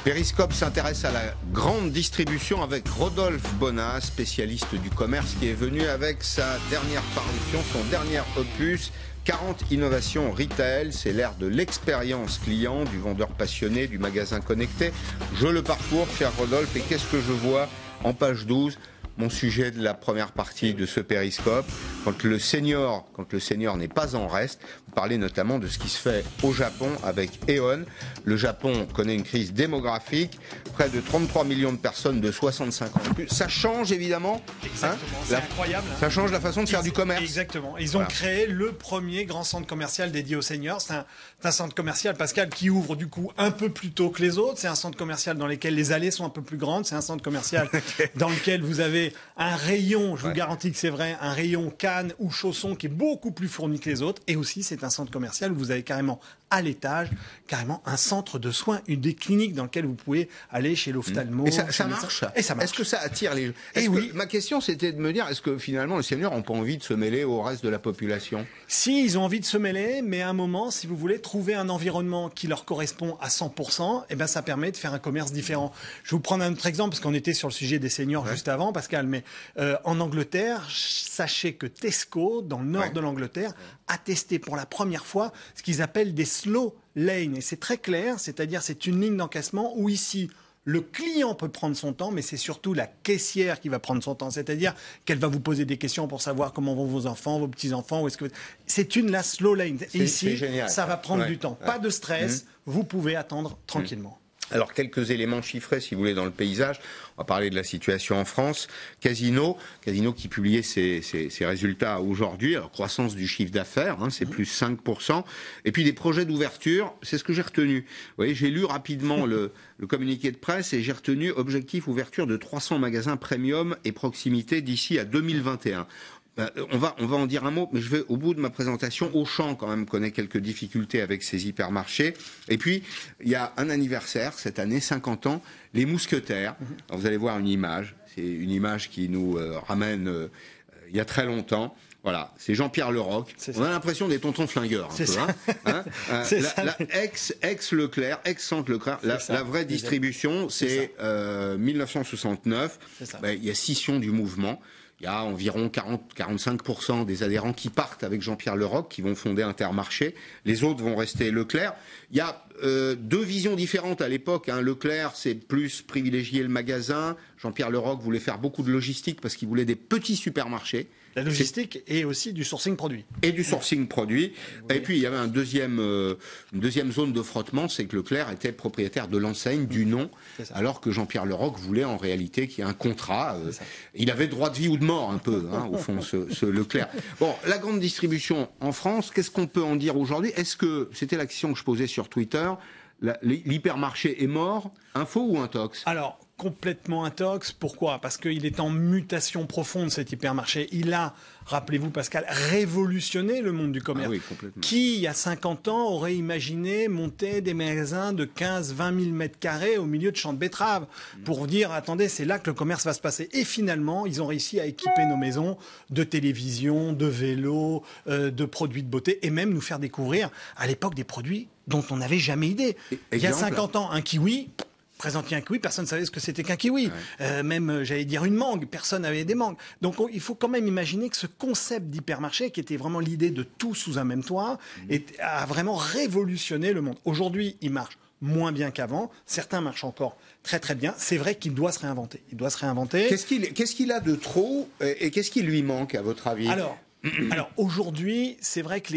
Périscope s'intéresse à la grande distribution avec Rodolphe Bonas, spécialiste du commerce, qui est venu avec sa dernière parution, son dernier opus, 40 innovations retail. C'est l'ère de l'expérience client, du vendeur passionné, du magasin connecté. Je le parcours, cher Rodolphe, et qu'est-ce que je vois en page 12 ? Mon sujet de la première partie de ce périscope, quand le senior n'est pas en reste. Vous parlez notamment de ce qui se fait au Japon avec Aeon. Le Japon connaît une crise démographique, près de 33 millions de personnes de 65 ans. Ça change évidemment. Exactement, c'est incroyable. Ça change la façon de faire du commerce. Exactement. Ils ont créé le premier grand centre commercial dédié aux seniors. C'est un centre commercial, Pascal, qui ouvre du coup un peu plus tôt que les autres. C'est un centre commercial dans lequel les allées sont un peu plus grandes. C'est un centre commercial dans lequel vous avez un rayon, je vous garantis que c'est vrai, un rayon canne ou chaussons qui est beaucoup plus fourni que les autres. Et aussi, c'est un centre commercial où vous avez carrément à l'étage, carrément un centre de soins, des cliniques dans lesquelles vous pouvez aller chez l'ophtalmo. Et ça marche. Et ça marche. Est-ce que ça attire les gens? Oui. Ma question, c'était de me dire, est-ce que finalement les seniors n'ont pas envie de se mêler au reste de la population? Si, ils ont envie de se mêler, mais à un moment, si vous voulez trouver un environnement qui leur correspond à 100%, eh ben, ça permet de faire un commerce différent. Je vais vous prendre un autre exemple, parce qu'on était sur le sujet des seniors juste avant, Pascal, mais en Angleterre, sachez que Tesco, dans le nord de l'Angleterre, a testé pour la première fois ce qu'ils appellent des slow lanes. Et c'est très clair, c'est-à-dire c'est une ligne d'encaissement où ici, le client peut prendre son temps, mais c'est surtout la caissière qui va prendre son temps. C'est-à-dire qu'elle va vous poser des questions pour savoir comment vont vos enfants, vos petits-enfants. C'est la slow lane. Et ici, ça va prendre du temps. Pas de stress, vous pouvez attendre tranquillement. Alors, quelques éléments chiffrés, si vous voulez, dans le paysage. On va parler de la situation en France. Casino qui publiait ses résultats aujourd'hui. Alors, croissance du chiffre d'affaires, c'est plus 5%. Et puis, des projets d'ouverture, c'est ce que j'ai retenu. Vous voyez, j'ai lu rapidement le communiqué de presse et j'ai retenu objectif ouverture de 300 magasins premium et proximité d'ici à 2021. On va en dire un mot, mais je vais au bout de ma présentation. Auchan, quand même, connaît quelques difficultés avec ses hypermarchés. Et puis, il y a un anniversaire, cette année, 50 ans, les Mousquetaires. Alors, vous allez voir une image. C'est une image qui nous ramène il y a très longtemps. Voilà, c'est Jean-Pierre Leroc. On a l'impression des tontons flingueurs, un peu. Ex-Leclerc, ex-Centre Leclerc. La vraie distribution, c'est 1969. Il y a scission du mouvement. Il y a environ 40-45% des adhérents qui partent avec Jean-Pierre Leroc, qui vont fonder Intermarché. Les autres vont rester Leclerc. Il y a deux visions différentes à l'époque. Leclerc, c'est plus privilégier le magasin. Jean-Pierre Leroc voulait faire beaucoup de logistique parce qu'il voulait des petits supermarchés. La logistique et aussi du sourcing produit. Et du sourcing produit. Oui. Et puis, il y avait une deuxième zone de frottement, c'est que Leclerc était propriétaire de l'enseigne, du nom, alors que Jean-Pierre Leroc voulait en réalité qu'il y ait un contrat. Il avait droit de vie ou de mort, un peu, au fond, ce Leclerc. Bon, la grande distribution en France, qu'est-ce qu'on peut en dire aujourd'hui? Est-ce que, c'était la question que je posais sur Twitter, l'hypermarché est mort, info ou intox? Alors, complètement intox. Pourquoi? Parce qu'il est en mutation profonde, cet hypermarché. Il a, rappelez-vous Pascal, révolutionné le monde du commerce. Ah oui, complètement. Qui, il y a 50 ans, aurait imaginé monter des magasins de 15-20 000 mètres carrés au milieu de champs de betteraves pour dire, attendez, c'est là que le commerce va se passer. Et finalement, ils ont réussi à équiper nos maisons de télévisions, de vélos, de produits de beauté et même nous faire découvrir, à l'époque, des produits dont on n'avait jamais idée. Il y a 50 ans, un kiwi... Présentiez un kiwi, personne ne savait ce que c'était qu'un kiwi. Même, j'allais dire, une mangue, personne n'avait des mangues. Donc, il faut quand même imaginer que ce concept d'hypermarché, qui était vraiment l'idée de tout sous un même toit, a vraiment révolutionné le monde. Aujourd'hui, il marche moins bien qu'avant. Certains marchent encore très très bien. C'est vrai qu'il doit se réinventer. Il doit se réinventer. Qu'est-ce qu'il a de trop et qu'est-ce qui lui manque, à votre avis? Alors aujourd'hui, c'est vrai que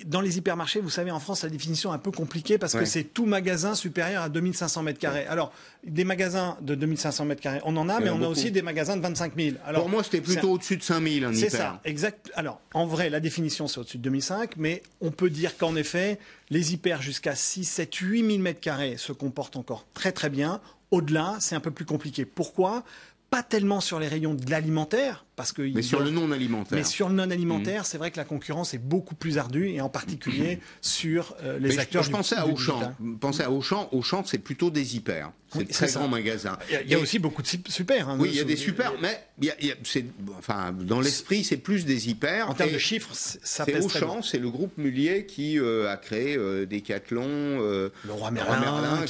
dans les hypermarchés, vous savez, en France, la définition est un peu compliquée parce que c'est tout magasin supérieur à 2500 mètres carrés. Alors, des magasins de 2500 mètres carrés, on en a, mais on a aussi des magasins de 25 000. Alors, pour moi, c'était plutôt au-dessus de 5000, un hyper. C'est ça, exact. Alors, en vrai, la définition, c'est au-dessus de 2005, mais on peut dire qu'en effet, les hyper jusqu'à 6, 7, 8 000 mètres carrés se comportent encore très, très bien. Au-delà, c'est un peu plus compliqué. Pourquoi ? Pas tellement sur les rayons de l'alimentaire, Mais sur le non alimentaire. Mais sur le non alimentaire, c'est vrai que la concurrence est beaucoup plus ardue, et en particulier sur les acteurs je pensais à Auchan. Pensez à Auchan. Auchan, c'est plutôt des hyper. C'est de très grands magasins. Il y a aussi beaucoup de super. Oui, il y a des super, mais dans l'esprit, c'est plus des hyper. En termes de chiffres, ça pèse très Auchan, c'est le groupe Mullier qui a créé Decathlon, Leroy Merlin,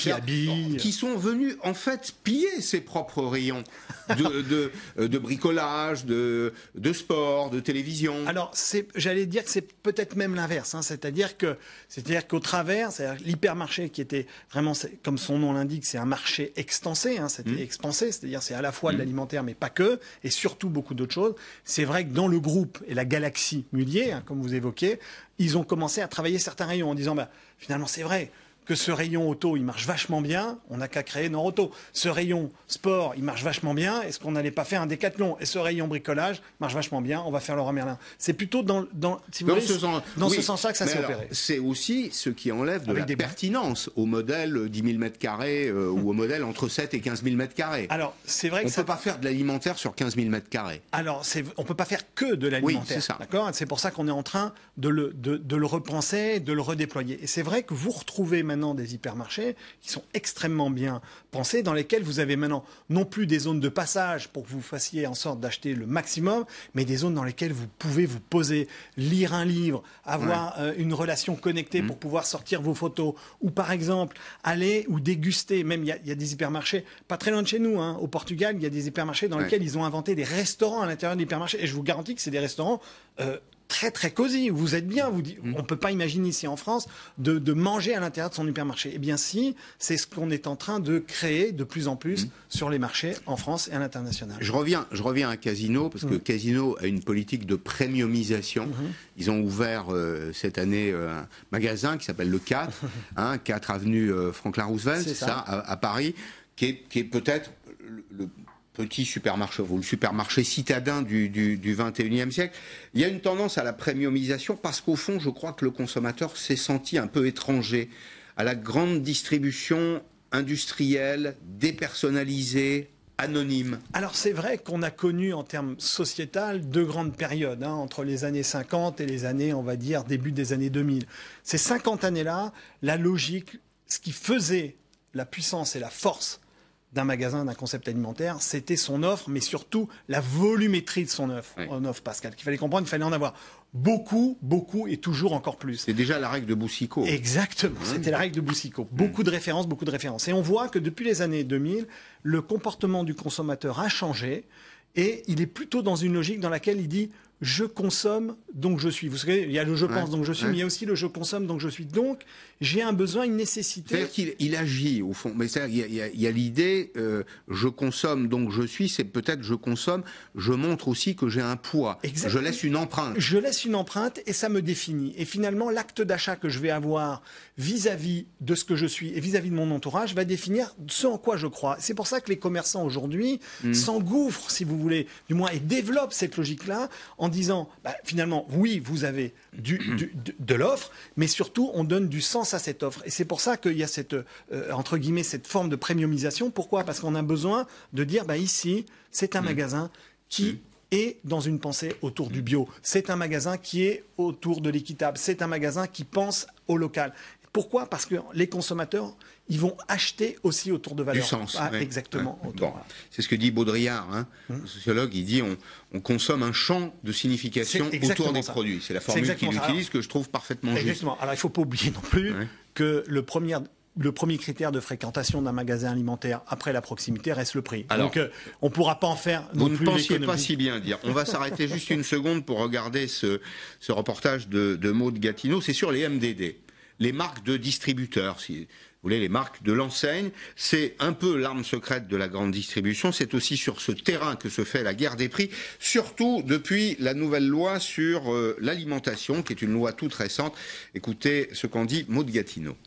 qui sont venus en fait piller ses propres rayons de bricolage, de sport, de télévision. Alors, j'allais dire que c'est peut-être même l'inverse, c'est-à-dire qu'au travers, l'hypermarché qui était vraiment, comme son nom l'indique, c'est un marché extensé, c'était expansé, c'est-à-dire c'est à la fois de l'alimentaire mais pas que, et surtout beaucoup d'autres choses. C'est vrai que dans le groupe et la galaxie Mullier, comme vous évoquez, ils ont commencé à travailler certains rayons en disant finalement c'est vrai que ce rayon auto, il marche vachement bien, on n'a qu'à créer Nord Auto. Ce rayon sport, il marche vachement bien, est-ce qu'on n'allait pas faire un Décathlon? Et ce rayon bricolage marche vachement bien, on va faire Leroy Merlin. C'est plutôt dans ce sens-là que ça s'est opéré. C'est aussi ce qui enlève de la pertinence au modèle 10 000 m² ou au modèle entre 7 et 15 000 m². Alors, c'est vrai que on ne peut pas faire de l'alimentaire sur 15 000 m². Alors, on ne peut pas faire que de l'alimentaire. Oui, c'est ça. D'accord ? C'est pour ça qu'on est en train de le repenser, de le redéployer. Et c'est vrai que vous retrouvez maintenant des hypermarchés qui sont extrêmement bien pensés, dans lesquels vous avez maintenant non plus des zones de passage pour que vous fassiez en sorte d'acheter le maximum, mais des zones dans lesquelles vous pouvez vous poser, lire un livre, avoir une relation connectée pour pouvoir sortir vos photos, ou par exemple aller ou déguster. Même il y a des hypermarchés pas très loin de chez nous, au Portugal, il y a des hypermarchés dans lesquels ils ont inventé des restaurants à l'intérieur de l'hypermarché, et je vous garantis que c'est des restaurants très très cosy, vous êtes bien, on ne peut pas imaginer ici en France de manger à l'intérieur de son hypermarché. Eh bien si, c'est ce qu'on est en train de créer de plus en plus sur les marchés en France et à l'international. Je reviens à Casino, parce que Casino a une politique de premiumisation. Ils ont ouvert cette année un magasin qui s'appelle le 4, 4 avenue Franklin Roosevelt, c'est ça, à Paris, qui est peut-être le petit supermarché, ou le supermarché citadin du 21e siècle. Il y a une tendance à la premiumisation parce qu'au fond, je crois que le consommateur s'est senti un peu étranger à la grande distribution industrielle, dépersonnalisée, anonyme. Alors c'est vrai qu'on a connu en termes sociétal deux grandes périodes, entre les années 50 et les années, on va dire, début des années 2000. Ces 50 années-là, la logique, ce qui faisait la puissance et la force d'un magasin, d'un concept alimentaire, c'était son offre, mais surtout la volumétrie de son offre, Pascal. Qu'il fallait comprendre, il fallait en avoir beaucoup, beaucoup et toujours encore plus. C'est déjà la règle de Boucicaut. Exactement, c'était la règle de Boucicaut. Beaucoup de références, beaucoup de références. Et on voit que depuis les années 2000, le comportement du consommateur a changé et il est plutôt dans une logique dans laquelle il dit « je consomme, donc je suis ». Vous savez, il y a le « je pense, donc je suis », mais il y a aussi le « je consomme, donc je suis ». Donc, j'ai un besoin, une nécessité. C'est-à-dire qu'il agit, au fond. Mais il y a l'idée je consomme, donc je suis, c'est peut-être je consomme, je montre aussi que j'ai un poids. Exactement. Je laisse une empreinte. Je laisse une empreinte et ça me définit. Et finalement, l'acte d'achat que je vais avoir vis-à-vis de ce que je suis et vis-à-vis de mon entourage va définir ce en quoi je crois. C'est pour ça que les commerçants aujourd'hui s'engouffrent, si vous voulez, du moins, et développent cette logique-là en disant, finalement, oui, vous avez de l'offre, mais surtout, on donne du sens à cette offre. Et c'est pour ça qu'il y a cette, entre guillemets, cette forme de premiumisation. Pourquoi ? Parce qu'on a besoin de dire, ici, c'est un magasin qui est dans une pensée autour du bio. C'est un magasin qui est autour de l'équitable. C'est un magasin qui pense au local. Pourquoi ? Parce que les consommateurs, ils vont acheter aussi autour de valeurs. Du sens. Exactement. Bon. C'est ce que dit Baudrillard, le sociologue. Il dit on consomme un champ de signification autour des produits. C'est la formule qu'il utilise que je trouve parfaitement juste. Exactement. Alors il ne faut pas oublier non plus que le premier critère de fréquentation d'un magasin alimentaire après la proximité reste le prix. Alors, donc on ne pourra pas en faire non plus. Vous ne pensiez pas si bien dire. On va s'arrêter juste une seconde pour regarder ce reportage de Maud Gatineau. C'est sur les MDD. Les marques de distributeurs, si vous voulez, les marques de l'enseigne, c'est un peu l'arme secrète de la grande distribution. C'est aussi sur ce terrain que se fait la guerre des prix, surtout depuis la nouvelle loi sur l'alimentation, qui est une loi toute récente. Écoutez ce qu'en dit Maud Gatineau.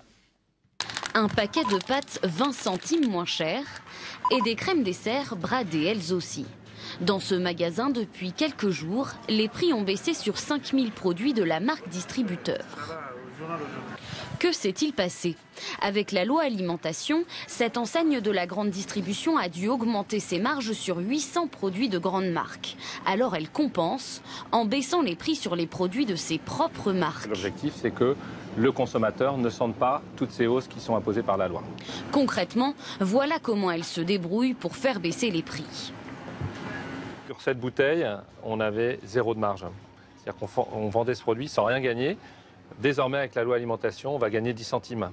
Un paquet de pâtes 20 centimes moins cher et des crèmes dessert bradées elles aussi. Dans ce magasin, depuis quelques jours, les prix ont baissé sur 5000 produits de la marque distributeur. Que s'est-il passé? Avec la loi alimentation, cette enseigne de la grande distribution a dû augmenter ses marges sur 800 produits de grandes marques. Alors elle compense en baissant les prix sur les produits de ses propres marques. L'objectif, c'est que le consommateur ne sente pas toutes ces hausses qui sont imposées par la loi. Concrètement, voilà comment elle se débrouille pour faire baisser les prix. Sur cette bouteille, on avait 0 de marge. C'est-à-dire qu'on vendait ce produit sans rien gagner. Désormais, avec la loi alimentation, on va gagner 10 centimes.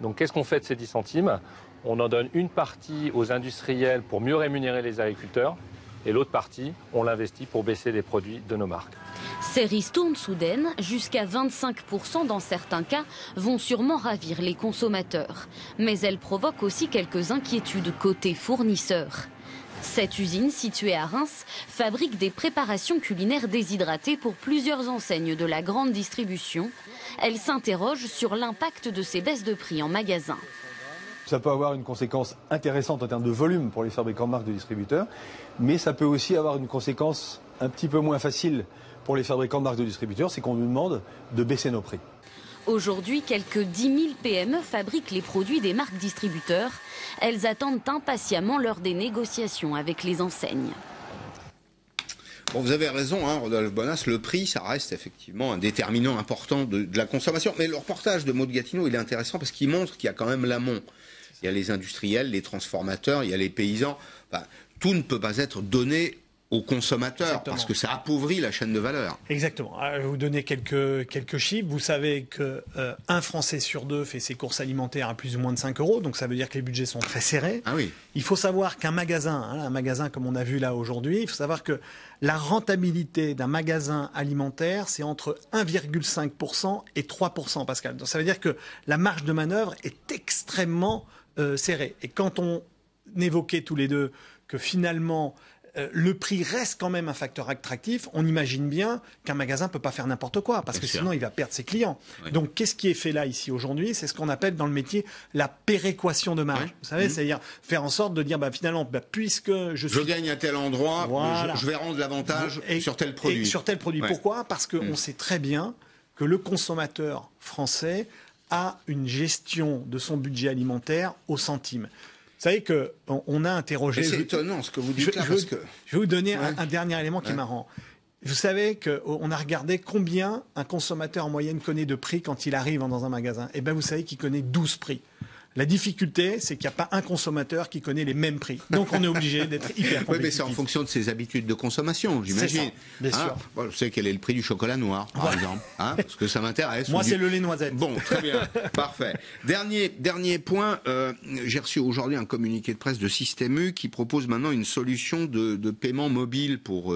Donc qu'est-ce qu'on fait de ces 10 centimes? On en donne une partie aux industriels pour mieux rémunérer les agriculteurs et l'autre partie, on l'investit pour baisser les produits de nos marques. Ces ristournes soudaines, jusqu'à 25% dans certains cas, vont sûrement ravir les consommateurs. Mais elles provoquent aussi quelques inquiétudes côté fournisseurs. Cette usine, située à Reims, fabrique des préparations culinaires déshydratées pour plusieurs enseignes de la grande distribution. Elle s'interroge sur l'impact de ces baisses de prix en magasin. Ça peut avoir une conséquence intéressante en termes de volume pour les fabricants de marques de distributeurs, mais ça peut aussi avoir une conséquence un petit peu moins facile pour les fabricants de marques de distributeurs, c'est qu'on nous demande de baisser nos prix. Aujourd'hui, quelques 10 000 PME fabriquent les produits des marques distributeurs. Elles attendent impatiemment l'heure des négociations avec les enseignes. Bon, vous avez raison, hein, Rodolphe Bonas, le prix, ça reste effectivement un déterminant important de la consommation. Mais le reportage de Maud Gatineau, il est intéressant parce qu'il montre qu'il y a quand même l'amont. Il y a les industriels, les transformateurs, il y a les paysans. Enfin, tout ne peut pas être donné aux consommateurs. Exactement. Parce que ça appauvrit la chaîne de valeur. Exactement. Je vais vous donner quelques chiffres. Vous savez qu'un Français sur deux fait ses courses alimentaires à plus ou moins de 5 €. Donc ça veut dire que les budgets sont très serrés. Ah oui. Il faut savoir qu'un magasin, un magasin comme on a vu là aujourd'hui, il faut savoir que la rentabilité d'un magasin alimentaire, c'est entre 1,5% et 3%, Pascal. Donc ça veut dire que la marge de manœuvre est extrêmement serrée. Et quand on évoquait tous les deux que finalement le prix reste quand même un facteur attractif, on imagine bien qu'un magasin ne peut pas faire n'importe quoi, parce que sinon il va perdre ses clients. Oui. Donc qu'est-ce qui est fait là, ici, aujourd'hui? C'est ce qu'on appelle dans le métier la péréquation de marge. Oui. Vous savez, c'est-à-dire faire en sorte de dire, finalement, puisque je gagne à tel endroit, voilà, je vais rendre l'avantage sur tel produit. Et sur tel produit. Ouais. Pourquoi? Parce qu'on sait très bien que le consommateur français a une gestion de son budget alimentaire au centime. Vous savez qu'on a interrogé... C'est étonnant ce que vous dites là, parce que... Je vais vous donner un dernier élément qui est marrant. Vous savez qu'on a regardé combien un consommateur en moyenne connaît de prix quand il arrive dans un magasin. Eh bien, vous savez qu'il connaît 12 prix. La difficulté, c'est qu'il n'y a pas un consommateur qui connaît les mêmes prix. Donc, on est obligé d'être hyper compétitif. Oui, mais c'est en fonction de ses habitudes de consommation, j'imagine. Bien sûr. Bon, je sais quel est le prix du chocolat noir, par exemple. Parce que ça m'intéresse. Moi, c'est le lait noisette. Bon, très bien. Parfait. Dernier point. J'ai reçu aujourd'hui un communiqué de presse de Système U qui propose maintenant une solution de paiement mobile pour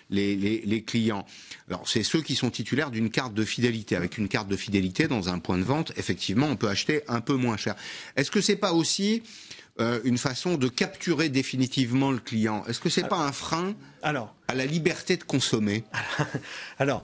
les clients. Alors, c'est ceux qui sont titulaires d'une carte de fidélité. Avec une carte de fidélité, dans un point de vente, effectivement, on peut acheter un peu moins cher. Est-ce que c'est pas aussi une façon de capturer définitivement le client? Est-ce que c'est pas un frein à la liberté de consommer? Alors,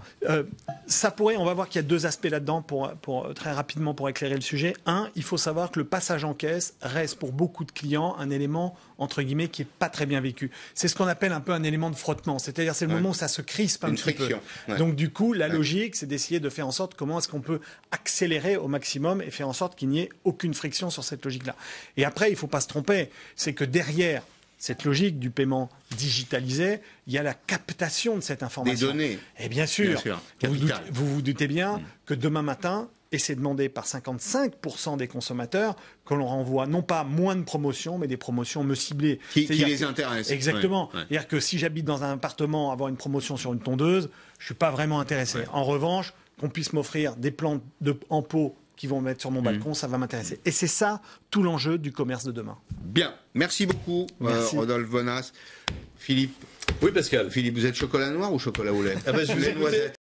ça pourrait. On va voir qu'il y a deux aspects là-dedans pour très rapidement pour éclairer le sujet. Un, il faut savoir que le passage en caisse reste pour beaucoup de clients un élément entre guillemets qui est pas très bien vécu. C'est ce qu'on appelle un peu un élément de frottement. C'est-à-dire c'est le moment où ça se crispe un petit peu. Ouais. Donc du coup, la logique, c'est d'essayer de faire en sorte comment est-ce qu'on peut accélérer au maximum et faire en sorte qu'il n'y ait aucune friction sur cette logique-là. Et après, il faut pas se tromper, c'est que derrière cette logique du paiement digitalisé, il y a la captation de cette information. Des données. Et bien sûr. Vous vous doutez bien que demain matin, et c'est demandé par 55% des consommateurs, que l'on renvoie non pas moins de promotions, mais des promotions me ciblées. Qui les intéressent. Exactement. Ouais. C'est-à-dire que si j'habite dans un appartement, avoir une promotion sur une tondeuse, je ne suis pas vraiment intéressé. Ouais. En revanche, qu'on puisse m'offrir des plantes en pot qui vont mettre sur mon balcon, ça va m'intéresser. Et c'est ça, tout l'enjeu du commerce de demain. Bien. Merci beaucoup, Rodolphe Bonas. Philippe. Oui, Pascal. Philippe, vous êtes chocolat noir ou chocolat au lait? Je vous ai noisette.